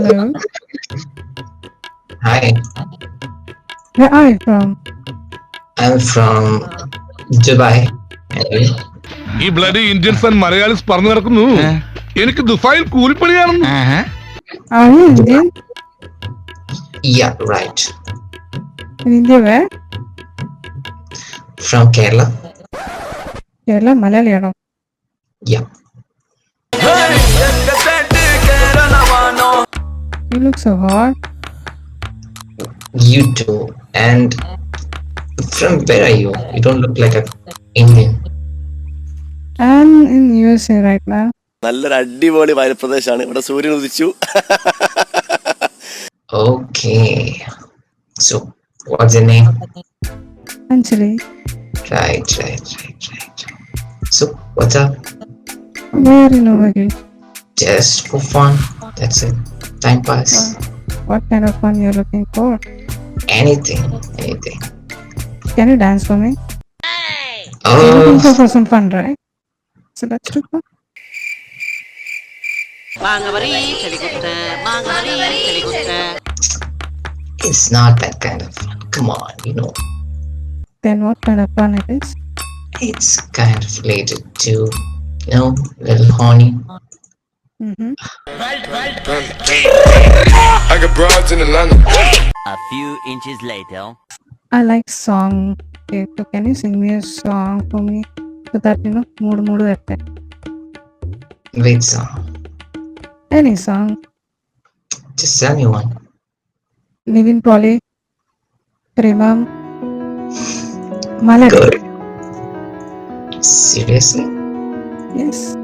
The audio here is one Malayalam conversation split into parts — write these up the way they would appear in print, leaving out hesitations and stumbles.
Hello. Hi, Where are you from? I'm from Dubai. And you? ഈ ബ്ലഡി ഇന്ത്യൻസ് ആൻഡ് മലയാളീസ് പറഞ്ഞു നടക്കുന്നു എനിക്ക് ദുബായിൽ കൂലിപ്പണിയാണെന്ന്. Are you Indian? Yeah, right. In India where? From Kerala. Kerala Malayaliano. Yeah. You look so hot. You too. And from where are you? You don't look like a Indian. I'm in USA right now. നല്ലൊരു അടിപൊളി വയൽപ്രദേശമാണ് ഇവിടെ. സൂര്യൻ ഉദിച്ചു. Okay. So, what's your name? Anjali. Right. So, what's up? Where in over here? Just for fun. That's it. Time pass. What kind of fun you're looking for? Anything. Can you dance for me? You're looking Oh, for some fun, right? So let's do fun. it's not that kind of fun. Come on, you know. Then what kind of fun it is? It's kind of related to, little horny. Mm-hmm. I got broads in Atlanta. A few inches later. I like song. Okay, so can you sing me a song for me? So that, mood that. Wait, song. Any song. Just tell me one. Nivin Pauly. Premam. Malari. Good. Seriously? Yes.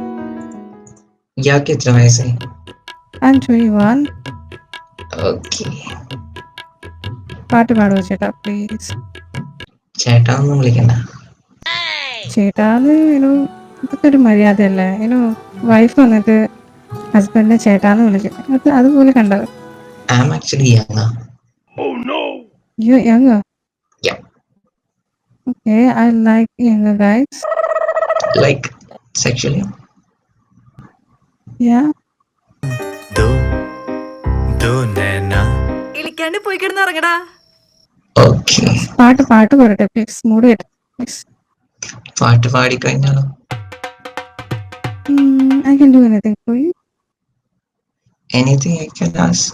Yeah, kitna वैसे? I'm 21. Okay. പാട്ട് പാടുവോ ചേട്ടാ പ്ലീസ്? ചേട്ടാന്ന് വിളിക്കണ്ട. ചേട്ടാന്ന് ഇതൊക്കെ ഒരു മര്യാദയല്ലേ? വൈഫ് വന്നിട്ട് ഹസ്ബൻഡിനെ ചേട്ടാന്ന് വിളിക്കും. അതുപോലെ കണ്ടത്. I'm actually younger. You younger? Yeah. Okay, I like younger guys. Like sexually? Yeah. ഇളിക്കാണ്ട് പോയി കിടന്ന് ഇറങ്ങടാ. Okay. പാട്ട് പാടട്ടെ പ്ലീസ്? മൂഡ് കേട്ടെ പ്ലീസ്. പാട്ട് പാടിക്കഴിഞ്ഞാലോ? I can do anything for you. Anything I can ask?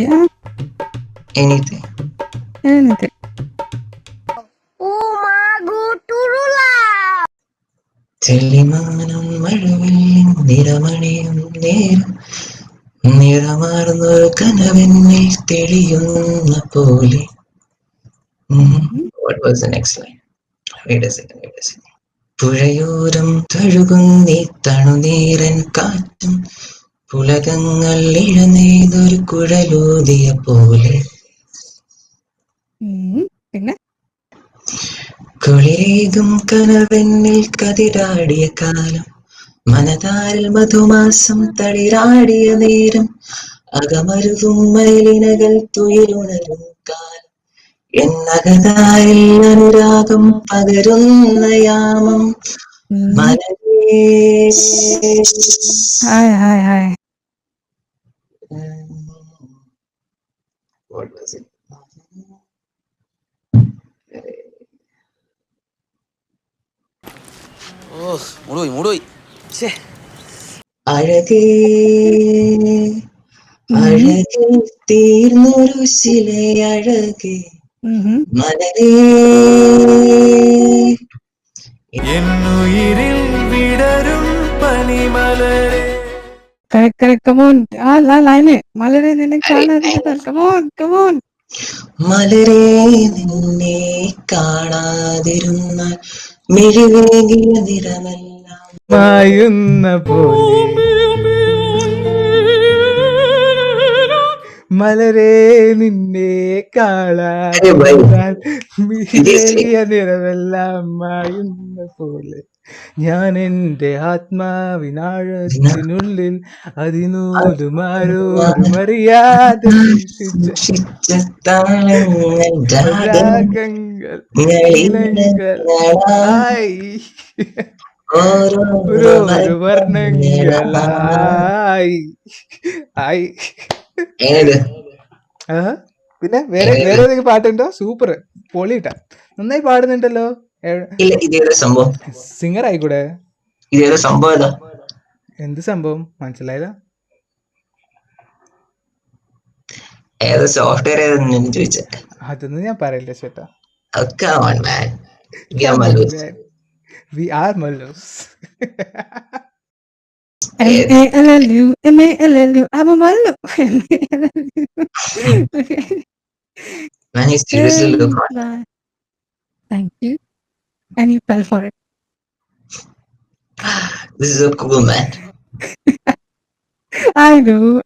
Yeah, Anything. anything. തെളിമാനം മഴവില്ലിൻ നിറമണിയും നേരം നിറമാർന്നൊരു കനവെന്നിൽ തെളിയുന്ന പോലെ. What was the next line? Wait a second. പുഴയോരം തഴുകുന്നീ തണുനീരൻ കാറ്റും പുലകങ്ങൾ ഇഴനെയ്തൊരു കുഴലൂതിയ പോലെ. പിന്നെ കുളിരേകും കനവെന്നിൽ കതിരാടിയ കാലം മനതാരിൽ മധുമാസം തളിരാടിയ നേരം അകമരുതും മയിലിനകൾ തുയിലുണരും കാലം എന്നകതാരിൽ അനുരാഗം പകരുന്ന യാമം മലരേ. ഹായ്. What was it? മൂടുപോയി. അഴകേ തീർന്നൊരു ശിലയഴകേ മലരേ എന്നുയിരിൽ വിടരും പനിമലരെ. Correct. Come on. Line. മലരെ നിന്നെ കാണാതിരുന്നാൽ. Come on. മലരേ നിന്നെ കാണാതിരുന്നാൽ മിഴിവേകിയ നിറമെല്ലാം മായുന്ന പോലെ മലരെ നിന്നെ കാണാതിരുന്നാൽ മിഴിവേകിയ നിറമെല്ലാം മായുന്ന പോലെ ഞാൻ എൻ്റെ ആത്മാവിനാഴത്തിനുള്ളിൽ അതിനോടും ആരോടും അറിയാതെ രാഗങ്ങൾ ഇനങ്ങളായി ഓരോ വർണ്ണങ്ങളായി എങ്ങനെയുണ്ട്? ആഹാ. പിന്നെ വേറെ ഏതെങ്കിലും പാട്ടുണ്ടോ? സൂപ്പർ, പൊളിയിട്ടാ, നന്നായി പാടുന്നുണ്ടല്ലോ. ഇല്ല, ഇതേതാ സംഭവം? സിംഗർ ആയിക്കൂടെ? ഇതേതാ സംഭവം? ഏതാ? എന്ത് സംഭവം മനസ്സിലായില്ല? ഏതാ സോഫ്റ്റ്വെയർ ഏതാന്ന് ഞാൻ ചോദിച്ചേ. അതൊന്നും ഞാൻ പറയില്ല ചേട്ടാ. Oh, come on, man. We are Malus. We are Malus. MALLU, MALLU, I'm a Mallu. Okay. Man, you seriously look hot. Bye. Thank you. And you fell for it. This is so cool, man. I know.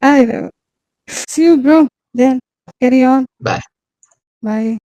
See you, bro. Then carry on. Bye. Bye.